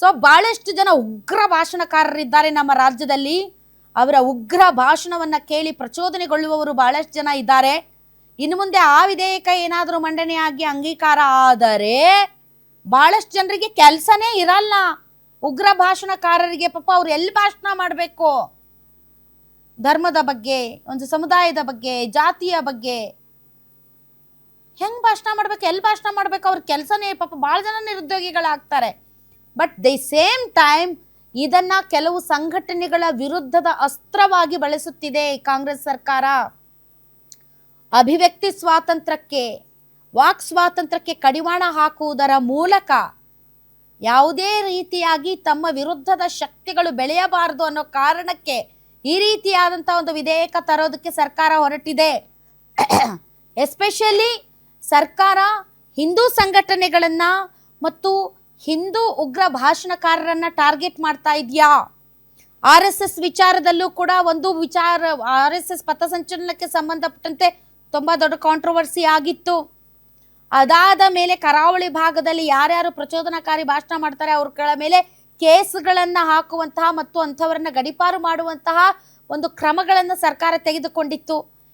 So ಬಹಳಷ್ಟು ಜನ ಉಗ್ರ ಭಾಷಣಕಾರರಿದ್ದಾರೆ ನಮ್ಮ ರಾಜ್ಯದಲ್ಲಿ. ಅವರ ಉಗ್ರ ಭಾಷಣವನ್ನ ಕೇಳಿ ಪ್ರಚೋದನೆಗೊಳ್ಳುವವರು ಬಹಳಷ್ಟು ಜನ ಇದ್ದಾರೆ. ಇನ್ನು ಮುಂದೆ ಆ ವಿಧೇಯಕ ಏನಾದರೂ ಮಂಡನೆಯಾಗಿ ಅಂಗೀಕಾರ ಆದರೆ ಬಹಳಷ್ಟು ಜನರಿಗೆ ಕೆಲಸನೇ ಇರಲ್ಲ. ಉಗ್ರ ಭಾಷಣಕಾರರಿಗೆ ಪಾಪ ಅವ್ರು ಎಲ್ಲಿ ಭಾಷಣ ಮಾಡಬೇಕು? ಧರ್ಮದ ಬಗ್ಗೆ, ಒಂದು ಸಮುದಾಯದ ಬಗ್ಗೆ, ಜಾತಿಯ ಬಗ್ಗೆ ಹೆಂಗ್ ಭಾಷಣ ಮಾಡ್ಬೇಕು, ಎಲ್ಲಿ ಭಾಷಣ ಮಾಡ್ಬೇಕು? ಅವ್ರ ಕೆಲಸನೇ ಪಾಪ ಬಹಳ ಜನ ನಿರುದ್ಯೋಗಿಗಳಾಗ್ತಾರೆ. ಬಟ್ ದಿ ಸೇಮ್ ಟೈಮ್ ಇದನ್ನ ಕೆಲವು ಸಂಘಟನೆಗಳ ವಿರುದ್ಧದ ಅಸ್ತ್ರವಾಗಿ ಬಳಸುತ್ತಿದೆ ಕಾಂಗ್ರೆಸ್ ಸರ್ಕಾರ. ಅಭಿವ್ಯಕ್ತಿ ಸ್ವಾತಂತ್ರ್ಯಕ್ಕೆ, ವಾಕ್ ಸ್ವಾತಂತ್ರ್ಯಕ್ಕೆ ಕಡಿವಾಣ ಹಾಕುವುದರ ಮೂಲಕ ಯಾವುದೇ ರೀತಿಯಾಗಿ ತಮ್ಮ ವಿರುದ್ಧದ ಶಕ್ತಿಗಳು ಬೆಳೆಯಬಾರದು ಅನ್ನೋ ಕಾರಣಕ್ಕೆ ಈ ರೀತಿಯಾದಂಥ ಒಂದು ವಿಧೇಯಕ ತರೋದಕ್ಕೆ ಸರ್ಕಾರ ಹೊರಟಿದೆ. ಎಸ್ಪೆಷಲಿ ಸರ್ಕಾರ ಹಿಂದೂ ಸಂಘಟನೆಗಳನ್ನ ಮತ್ತು ಹಿಂದೂ ಉಗ್ರ ಭಾಷಣಕಾರರನ್ನ ಟಾರ್ಗೆಟ್ ಮಾಡ್ತಾ ಇದೆಯಾ? RSS ವಿಚಾರದಲ್ಲೂ ಕೂಡ ಒಂದು ವಿಚಾರ, RSS ಪಥಸಂಚಲನಕ್ಕೆ ಸಂಬಂಧಪಟ್ಟಂತೆ ತುಂಬಾ ದೊಡ್ಡ ಕಾಂಟ್ರವರ್ಸಿ ಆಗಿತ್ತು. ಅದಾದ ಮೇಲೆ ಕರಾವಳಿ ಭಾಗದಲ್ಲಿ ಯಾರ್ಯಾರು ಪ್ರಚೋದನಕಾರಿ ಭಾಷಣ ಮಾಡ್ತಾರೆ ಅವ್ರ ಮೇಲೆ ಕೇಸ್ಗಳನ್ನ ಹಾಕುವಂತಹ ಮತ್ತು ಅಂಥವರನ್ನ ಗಡೀಪಾರು ಮಾಡುವಂತಹ ಒಂದು ಕ್ರಮಗಳನ್ನು ಸರ್ಕಾರ ತೆಗೆದುಕೊಂಡಿತ್ತು.